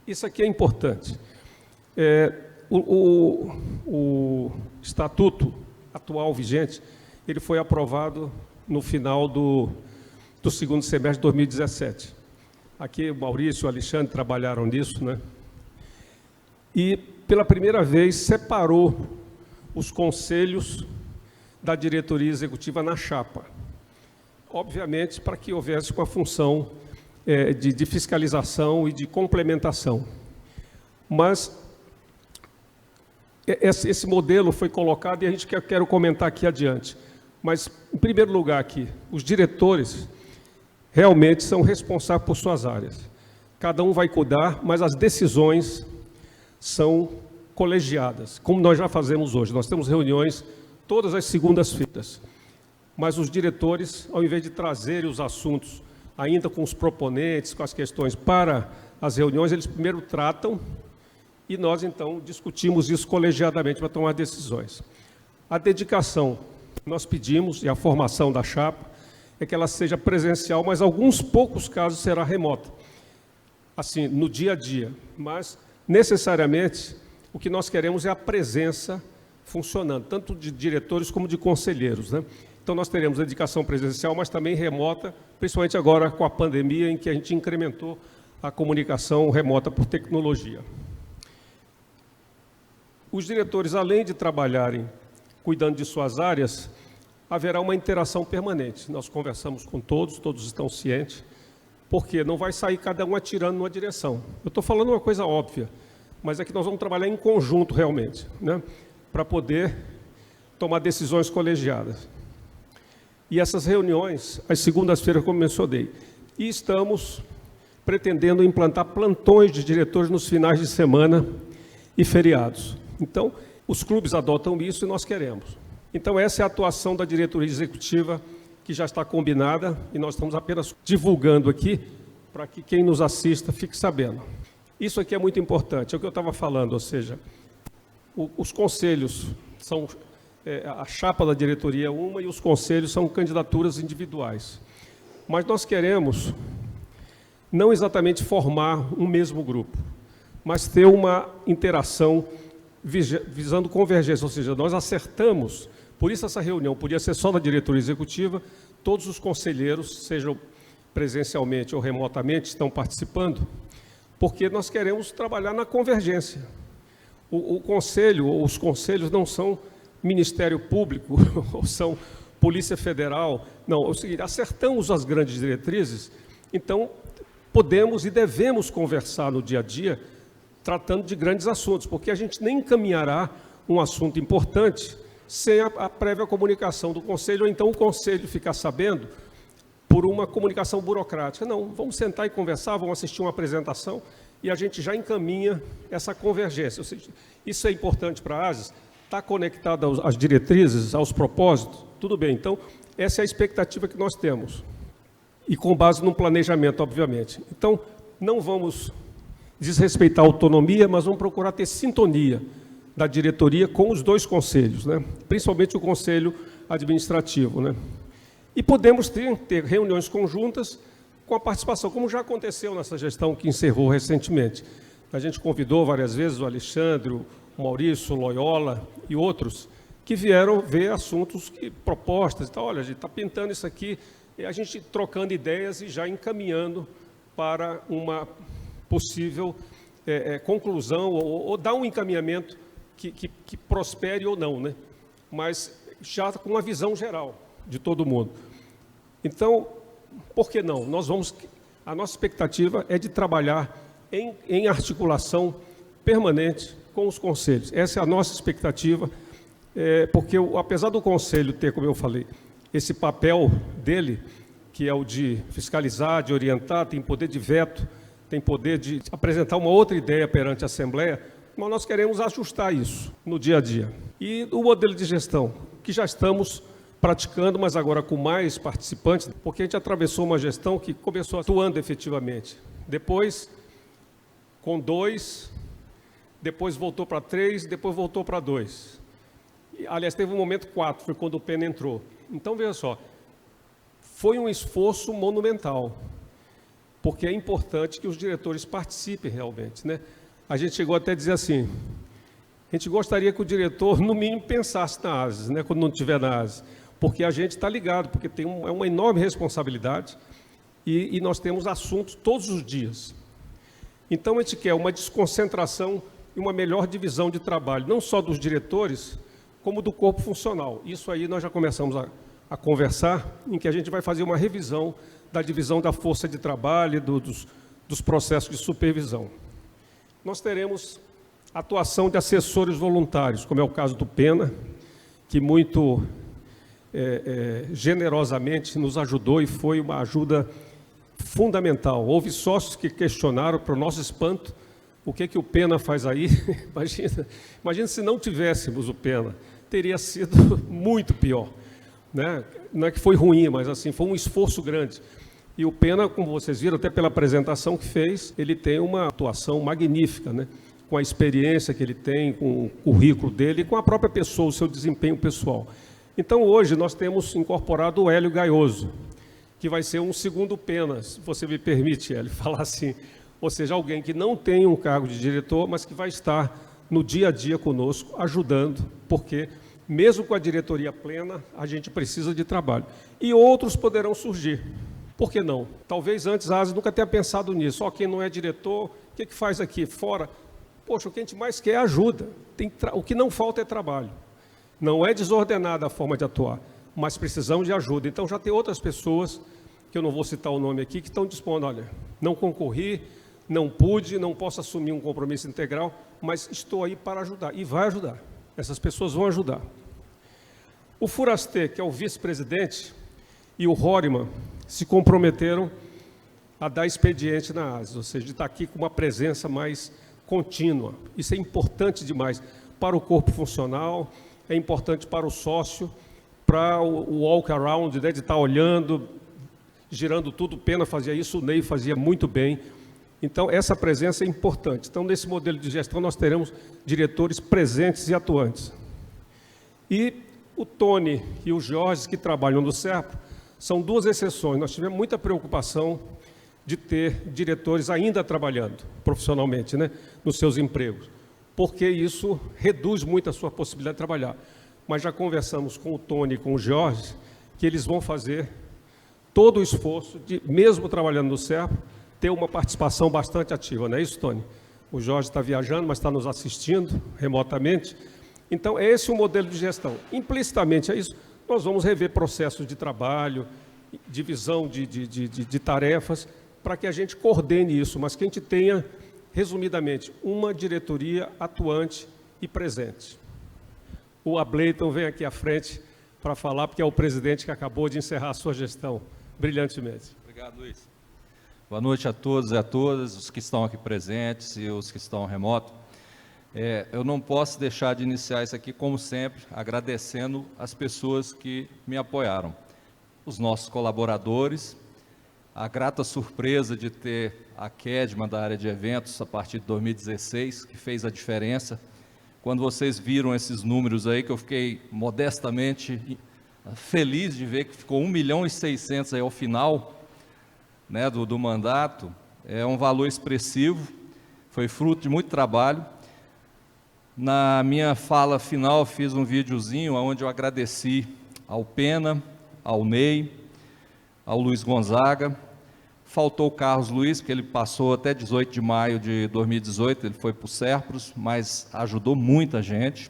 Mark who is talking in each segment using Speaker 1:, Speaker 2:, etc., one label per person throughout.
Speaker 1: Isso aqui é importante. O estatuto atual vigente, ele foi aprovado no final do segundo semestre de 2017. Aqui o Maurício e o Alexandre trabalharam nisso, né? E, pela primeira vez, separou os conselhos da diretoria executiva na chapa. Obviamente, para que houvesse uma função de fiscalização e de complementação. Mas esse modelo foi colocado e a gente quero comentar aqui adiante. Mas, em primeiro lugar aqui, os diretores realmente são responsáveis por suas áreas. Cada um vai cuidar, mas as decisões são colegiadas, como nós já fazemos hoje. Nós temos reuniões todas as segundas-feiras, mas os diretores, ao invés de trazerem os assuntos, ainda com os proponentes, com as questões para as reuniões, eles primeiro tratam e nós, então, discutimos isso colegiadamente para tomar decisões. A dedicação, nós pedimos, e a formação da chapa, é que ela seja presencial, mas em alguns poucos casos será remota, assim, no dia a dia. Mas, necessariamente, o que nós queremos é a presença funcionando, tanto de diretores como de conselheiros, né? Então, nós teremos dedicação presencial, mas também remota, principalmente agora com a pandemia, em que a gente incrementou a comunicação remota por tecnologia. Os diretores, além de trabalharem cuidando de suas áreas, haverá uma interação permanente. Nós conversamos com todos, todos estão cientes, porque não vai sair cada um atirando numa direção. Eu estou falando uma coisa óbvia, mas é que nós vamos trabalhar em conjunto realmente, né, para poder tomar decisões colegiadas. E essas reuniões, às segundas-feiras, como mencionei, e estamos pretendendo implantar plantões de diretores nos finais de semana e feriados. Então, os clubes adotam isso e nós queremos. Então, essa é a atuação da diretoria executiva, que já está combinada, e nós estamos apenas divulgando aqui, para que quem nos assista fique sabendo. Isso aqui é muito importante, é o que eu estava falando, ou seja, os conselhos são... a chapa da diretoria é uma e os conselhos são candidaturas individuais. Mas nós queremos não exatamente formar um mesmo grupo, mas ter uma interação visando convergência, ou seja, nós acertamos, por isso essa reunião podia ser só da diretoria executiva, todos os conselheiros, sejam presencialmente ou remotamente, estão participando, porque nós queremos trabalhar na convergência. O conselho, ou os conselhos não são Ministério Público, ou são Polícia Federal, não, é o seguinte, acertamos as grandes diretrizes, então podemos e devemos conversar no dia a dia, tratando de grandes assuntos, porque a gente nem encaminhará um assunto importante sem a prévia comunicação do Conselho, ou então o Conselho ficar sabendo por uma comunicação burocrática. Não, vamos sentar e conversar, vamos assistir uma apresentação e a gente já encaminha essa convergência. Ou seja, isso é importante para a ASES, está conectado às diretrizes, aos propósitos, tudo bem. Então, essa é a expectativa que nós temos, e com base num planejamento, obviamente. Então, não vamos desrespeitar a autonomia, mas vamos procurar ter sintonia da diretoria com os dois conselhos, né? Principalmente o conselho administrativo, né? E podemos ter reuniões conjuntas com a participação, como já aconteceu nessa gestão que encerrou recentemente. A gente convidou várias vezes o Alexandre, o Maurício, o Loyola e outros que vieram ver assuntos, propostas e tal. Olha, a gente está pintando isso aqui, e a gente trocando ideias e já encaminhando para uma possível conclusão ou dar um encaminhamento que prospere ou não, né? Mas já com uma visão geral de todo mundo. Então, por que não? A nossa expectativa é de trabalhar em articulação permanente com os conselhos. Essa é a nossa expectativa, porque apesar do conselho ter, como eu falei, esse papel dele, que é o de fiscalizar, de orientar, tem poder de veto, tem poder de apresentar uma outra ideia perante a Assembleia, mas nós queremos ajustar isso no dia a dia. E o modelo de gestão, que já estamos praticando, mas agora com mais participantes, porque a gente atravessou uma gestão que começou atuando efetivamente. Depois, com 2, depois voltou para 3, depois voltou para 2. Aliás, teve um momento 4, foi quando o Pena entrou. Então, veja só, foi um esforço monumental porque é importante que os diretores participem realmente, né? A gente chegou até a dizer assim, a gente gostaria que o diretor, no mínimo, pensasse na ASES, né, quando não estiver na ASES, porque a gente está ligado, porque é uma enorme responsabilidade e nós temos assuntos todos os dias. Então, a gente quer uma desconcentração e uma melhor divisão de trabalho, não só dos diretores, como do corpo funcional. Isso aí nós já começamos a conversar, em que a gente vai fazer uma revisão da divisão da força de trabalho, dos processos de supervisão. Nós teremos atuação de assessores voluntários, como é o caso do Pena, que muito generosamente nos ajudou e foi uma ajuda fundamental. Houve sócios que questionaram, para o nosso espanto, o que o Pena faz aí. Imagina se não tivéssemos o Pena, teria sido muito pior, né? Não é que foi ruim, mas assim, foi um esforço grande. E o Pena, como vocês viram, até pela apresentação que fez, ele tem uma atuação magnífica, né? Com a experiência que ele tem, com o currículo dele e com a própria pessoa, o seu desempenho pessoal. Então, hoje, nós temos incorporado o Hélio Gaioso, que vai ser um segundo Pena, se você me permite, Hélio, falar assim, ou seja, alguém que não tem um cargo de diretor, mas que vai estar no dia a dia conosco, ajudando, porque mesmo com a diretoria plena, a gente precisa de trabalho. E outros poderão surgir. Por que não? Talvez antes a ASES nunca tenha pensado nisso. Ó, quem não é diretor, o que faz aqui fora? Poxa, o que a gente mais quer é ajuda. O que não falta é trabalho. Não é desordenada a forma de atuar, mas precisamos de ajuda. Então já tem outras pessoas, que eu não vou citar o nome aqui, que estão dispondo, olha, não concorri, não pude, não posso assumir um compromisso integral, mas estou aí para ajudar. E vai ajudar. Essas pessoas vão ajudar. O Furastê, que é o vice-presidente, e o Roriman se comprometeram a dar expediente na ASES, ou seja, de estar aqui com uma presença mais contínua. Isso é importante demais para o corpo funcional, é importante para o sócio, para o walk around, né, de estar olhando, girando tudo. O Pena fazia isso, o Ney fazia muito bem. Então, essa presença é importante. Então, nesse modelo de gestão, nós teremos diretores presentes e atuantes. E o Tony e o Jorge, que trabalham no SERPRO, são duas exceções. Nós tivemos muita preocupação de ter diretores ainda trabalhando profissionalmente, né, nos seus empregos, porque isso reduz muito a sua possibilidade de trabalhar. Mas já conversamos com o Tony e com o Jorge, que eles vão fazer todo o esforço de, mesmo trabalhando no SERPRO, ter uma participação bastante ativa, não é isso, Tony? O Jorge está viajando, mas está nos assistindo remotamente. Então, é esse o modelo de gestão. Implicitamente é isso. Nós vamos rever processos de trabalho, divisão de tarefas, para que a gente coordene isso, mas que a gente tenha, resumidamente, uma diretoria atuante e presente. O Ableiton vem aqui à frente para falar, porque é o presidente que acabou de encerrar a sua gestão brilhantemente.
Speaker 2: Obrigado, Luiz. Boa noite a todos e a todas, os que estão aqui presentes e os que estão remoto. Eu não posso deixar de iniciar isso aqui, como sempre, agradecendo as pessoas que me apoiaram. Os nossos colaboradores, a grata surpresa de ter a Kedma da área de eventos a partir de 2016, que fez a diferença. Quando vocês viram esses números aí, que eu fiquei modestamente feliz de ver que ficou 1.600.000 aí ao final, né, do mandato, é um valor expressivo, foi fruto de muito trabalho. Na minha fala final, fiz um videozinho onde eu agradeci ao Pena, ao Ney, ao Luiz Gonzaga. Faltou o Carlos Luiz, porque ele passou até 18 de maio de 2018, ele foi para o SERPROS, mas ajudou muita gente.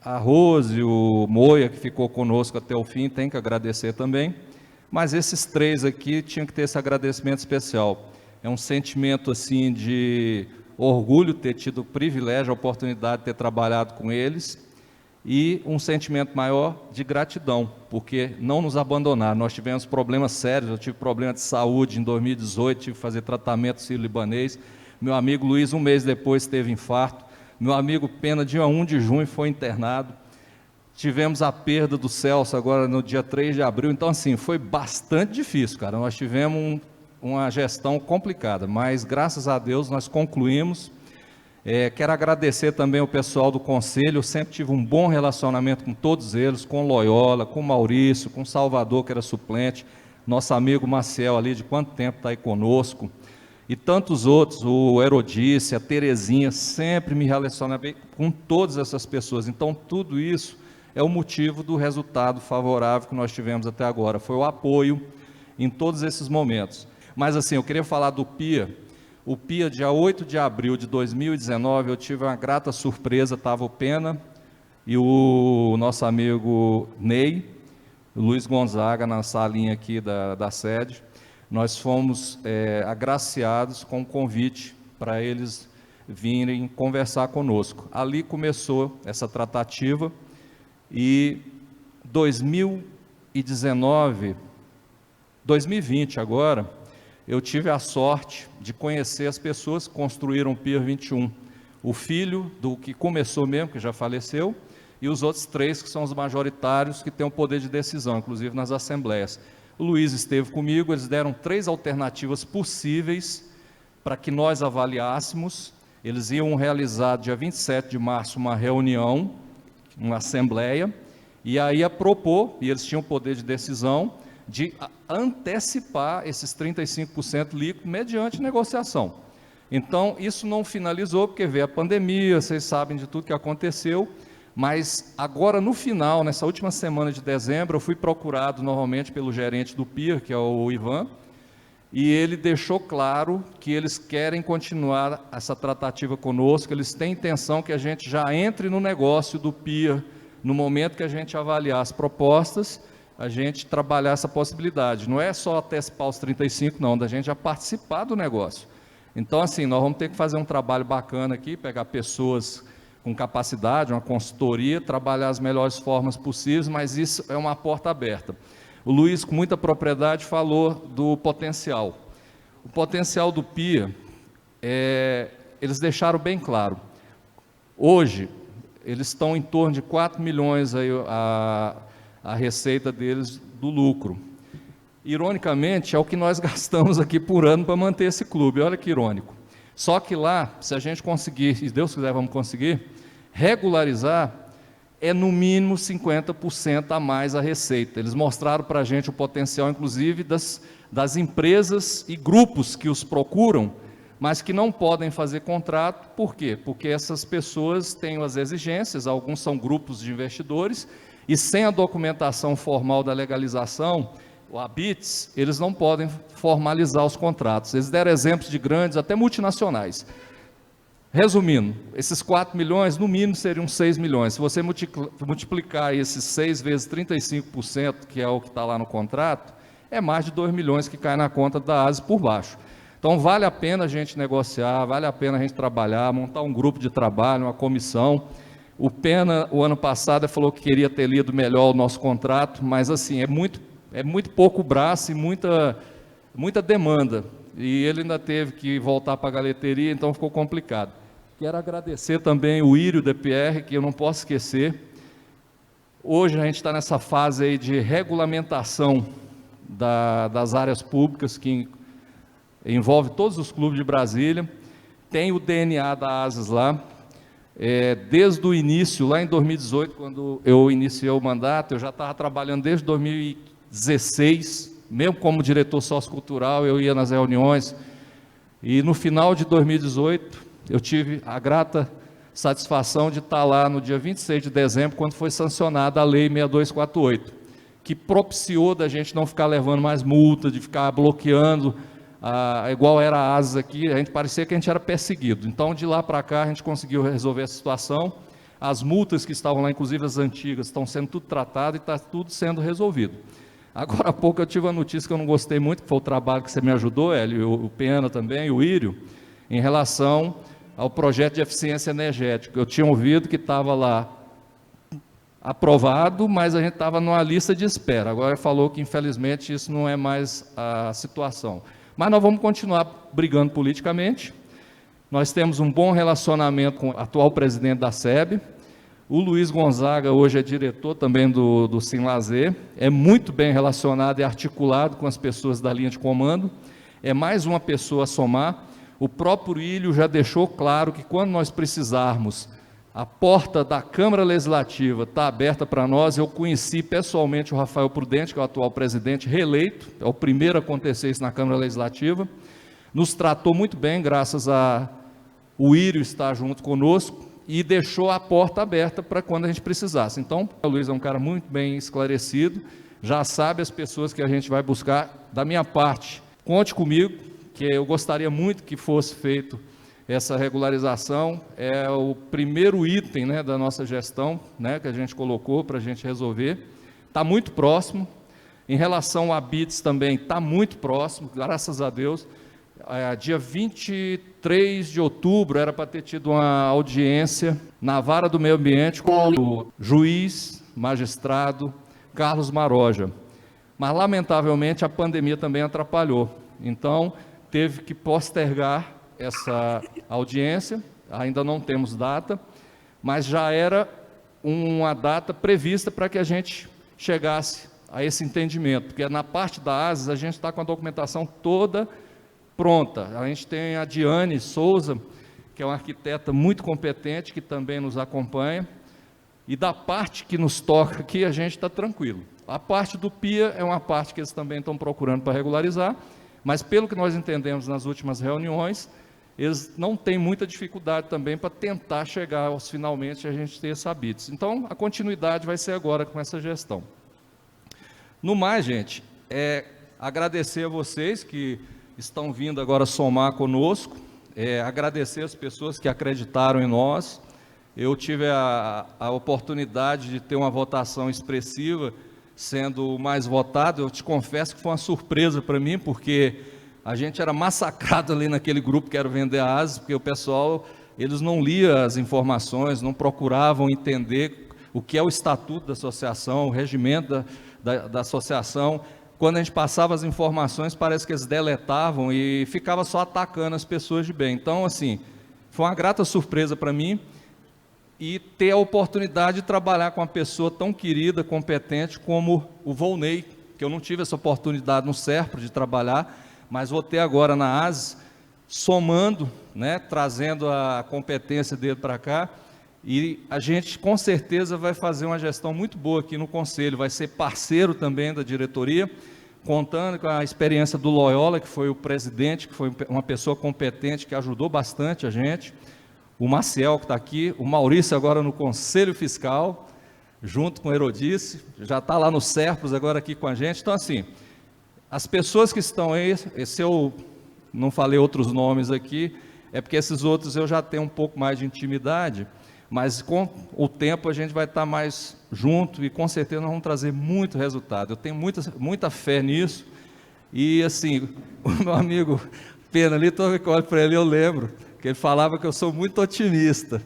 Speaker 2: A Rose, o Moia, que ficou conosco até o fim, tem que agradecer também. Mas esses três aqui tinham que ter esse agradecimento especial. É um sentimento assim de orgulho ter tido o privilégio, a oportunidade de ter trabalhado com eles, e um sentimento maior de gratidão, porque não nos abandonaram. Nós tivemos problemas sérios, eu tive problema de saúde em 2018, tive que fazer tratamento sírio-libanês. Meu amigo Luiz, um mês depois, teve infarto. Meu amigo Pena, dia 1 de junho, foi internado. Tivemos a perda do Celso agora no dia 3 de abril. Então, assim, foi bastante difícil, cara. Nós tivemos uma gestão complicada, mas, graças a Deus, nós concluímos. Quero agradecer também ao pessoal do Conselho. Eu sempre tive um bom relacionamento com todos eles, com Loyola, com Maurício, com Salvador, que era suplente, nosso amigo Maciel ali, de quanto tempo está aí conosco, e tantos outros, o Herodice, a Terezinha, sempre me relacionei com todas essas pessoas. Então, tudo isso é o motivo do resultado favorável que nós tivemos até agora, foi o apoio em todos esses momentos. Mas assim, eu queria falar do PIA. O PIA, dia 8 de abril de 2019, eu tive uma grata surpresa, estava o Pena e o nosso amigo Ney, o Luiz Gonzaga, na salinha aqui da sede. Nós fomos agraciados com um convite para eles virem conversar conosco. Ali começou essa tratativa e 2020 agora, eu tive a sorte de conhecer as pessoas que construíram o Pier 21. O filho do que começou mesmo, que já faleceu, e os outros 3 que são os majoritários, que têm o poder de decisão, inclusive nas assembleias. O Luiz esteve comigo, eles deram 3 alternativas possíveis para que nós avaliássemos. Eles iam realizar, dia 27 de março, uma reunião, uma assembleia, e aí a propor, e eles tinham o poder de decisão, de antecipar esses 35% líquido mediante negociação. Então, isso não finalizou, porque veio a pandemia, vocês sabem de tudo que aconteceu, mas agora no final, nessa última semana de dezembro, eu fui procurado novamente pelo gerente do PIR, que é o Ivan, e ele deixou claro que eles querem continuar essa tratativa conosco, eles têm intenção que a gente já entre no negócio do PIR, no momento que a gente avaliar as propostas, a gente trabalhar essa possibilidade. Não é só antecipar os 35, não, da gente já participar do negócio. Então, assim, nós vamos ter que fazer um trabalho bacana aqui, pegar pessoas com capacidade, uma consultoria, trabalhar as melhores formas possíveis, mas isso é uma porta aberta. O Luiz, com muita propriedade, falou do potencial. O potencial do PIA, eles deixaram bem claro. Hoje, eles estão em torno de 4 milhões aí, a receita deles do lucro. Ironicamente, é o que nós gastamos aqui por ano para manter esse clube. Olha que irônico. Só que lá, se a gente conseguir, se Deus quiser vamos conseguir, regularizar, é no mínimo 50% a mais a receita. Eles mostraram para a gente o potencial, inclusive, das empresas e grupos que os procuram, mas que não podem fazer contrato. Por quê? Porque essas pessoas têm as exigências, alguns são grupos de investidores, e sem a documentação formal da legalização, o ABITS, eles não podem formalizar os contratos. Eles deram exemplos de grandes, até multinacionais. Resumindo, esses 4 milhões, no mínimo, seriam 6 milhões. Se você multiplicar esses 6 vezes 35%, que é o que está lá no contrato, é mais de 2 milhões que cai na conta da ASE por baixo. Então, vale a pena a gente negociar, vale a pena a gente trabalhar, montar um grupo de trabalho, uma comissão. O Pena, o ano passado, falou que queria ter lido melhor o nosso contrato, mas, assim, é muito pouco braço e muita demanda. E ele ainda teve que voltar para a galeteria, então ficou complicado. Quero agradecer também o Írio DPR, que eu não posso esquecer. Hoje a gente está nessa fase aí de regulamentação das áreas públicas, que envolve todos os clubes de Brasília. Tem o DNA da ASES lá. Desde o início, lá em 2018, quando eu iniciei o mandato, eu já estava trabalhando desde 2016, mesmo como diretor sociocultural, eu ia nas reuniões, e no final de 2018, eu tive a grata satisfação de estar lá no dia 26 de dezembro, quando foi sancionada a Lei 6248, que propiciou da gente não ficar levando mais multa, de ficar bloqueando, igual era a ASES aqui, a gente parecia que a gente era perseguido. Então, de lá para cá, a gente conseguiu resolver essa situação. As multas que estavam lá, inclusive as antigas, estão sendo tudo tratadas e está tudo sendo resolvido. Agora há pouco eu tive uma notícia que eu não gostei muito, que foi o trabalho que você me ajudou, Hélio, o Pena também, o Írio, em relação ao projeto de eficiência energética. Eu tinha ouvido que estava lá aprovado, mas a gente estava numa lista de espera. Agora falou que, infelizmente, isso não é mais a situação. Mas nós vamos continuar brigando politicamente. Nós temos um bom relacionamento com o atual presidente da SEB. O Luiz Gonzaga hoje é diretor também do Simlazer. É muito bem relacionado e articulado com as pessoas da linha de comando. É mais uma pessoa a somar. O próprio Ílio já deixou claro que quando nós precisarmos A porta da Câmara Legislativa está aberta para nós. Eu conheci pessoalmente o Rafael Prudente, que é o atual presidente reeleito, é o primeiro a acontecer isso na Câmara Legislativa. Nos tratou muito bem, graças a o Írio estar junto conosco, e deixou a porta aberta para quando a gente precisasse. Então, o Luiz é um cara muito bem esclarecido, já sabe as pessoas que a gente vai buscar. Da minha parte, conte comigo, que eu gostaria muito que fosse feito essa regularização. É o primeiro item, né, da nossa gestão, né, que a gente colocou para a gente resolver. Está muito próximo. Em relação a BITS também, está muito próximo, graças a Deus. Dia 23 de outubro era para ter tido uma audiência na Vara do Meio Ambiente com o juiz, magistrado Carlos Maroja. Mas, lamentavelmente, a pandemia também atrapalhou. Então, teve que postergar essa audiência. Ainda não temos data, mas já era uma data prevista para que a gente chegasse a esse entendimento, porque na parte da ASES a gente está com a documentação toda pronta. A gente tem a Diane Souza, que é uma arquiteta muito competente, que também nos acompanha, e da parte que nos toca aqui, a gente está tranquilo. A parte do PIA é uma parte que eles também estão procurando para regularizar, mas pelo que nós entendemos nas últimas reuniões, eles não têm muita dificuldade também para tentar chegar aos finalmente a gente ter essa BITS. Então, a continuidade vai ser agora com essa gestão. No mais, gente, agradecer a vocês que estão vindo agora somar conosco, agradecer as pessoas que acreditaram em nós. Eu tive a oportunidade de ter uma votação expressiva, sendo o mais votado. Eu te confesso que foi uma surpresa para mim, porque a gente era massacrado ali naquele grupo que era Vender a ASES, porque o pessoal, eles não liam as informações, não procuravam entender o que é o estatuto da associação, o regimento da associação. Quando a gente passava as informações, parece que eles deletavam e ficava só atacando as pessoas de bem. Então, assim, foi uma grata surpresa para mim, e ter a oportunidade de trabalhar com uma pessoa tão querida, competente como o Volney, que eu não tive essa oportunidade no SERPRO de trabalhar, mas vou ter agora na ASES, somando, né, trazendo a competência dele para cá, e a gente com certeza vai fazer uma gestão muito boa aqui no Conselho, vai ser parceiro também da diretoria, contando com a experiência do Loyola, que foi o presidente, que foi uma pessoa competente, que ajudou bastante a gente, o Maciel, que está aqui, o Maurício agora no Conselho Fiscal, junto com o Herodice, já está lá no SERPROS agora aqui com a gente. Então, assim, as pessoas que estão aí, se eu não falei outros nomes aqui, é porque esses outros eu já tenho um pouco mais de intimidade, mas com o tempo a gente vai estar mais junto e com certeza nós vamos trazer muito resultado. Eu tenho muita fé nisso. E assim, o meu amigo Pena ali, toda vez que eu olho para ele eu lembro que ele falava que eu sou muito otimista.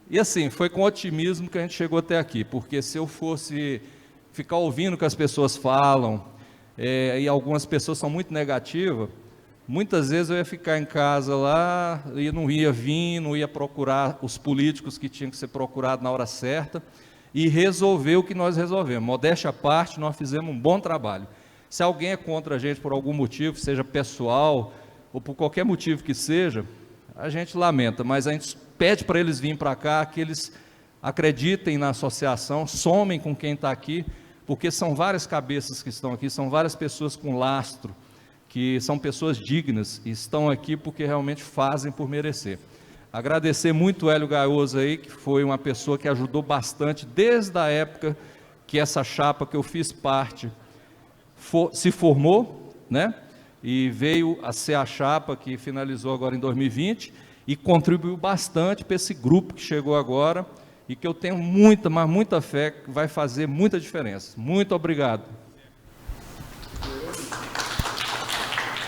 Speaker 2: E assim, foi com otimismo que a gente chegou até aqui, porque se eu fosse ficar ouvindo o que as pessoas falam, e algumas pessoas são muito negativas, muitas vezes eu ia ficar em casa lá, e não ia vir, não ia procurar os políticos que tinham que ser procurados na hora certa, e resolver o que nós resolvemos. Modéstia à parte, nós fizemos um bom trabalho. Se alguém é contra a gente por algum motivo, seja pessoal, ou por qualquer motivo que seja, a gente lamenta, mas a gente pede para eles virem para cá, que eles acreditem na associação, somem com quem está aqui, porque são várias cabeças que estão aqui, são várias pessoas com lastro, que são pessoas dignas, e estão aqui porque realmente fazem por merecer. Agradecer muito o Hélio Gaioso aí, que foi uma pessoa que ajudou bastante, desde a época que essa chapa que eu fiz parte se formou, né? E veio a ser a chapa que finalizou agora em 2020 e contribuiu bastante para esse grupo que chegou agora e que eu tenho muita, mas muita fé que vai fazer muita diferença. Muito obrigado.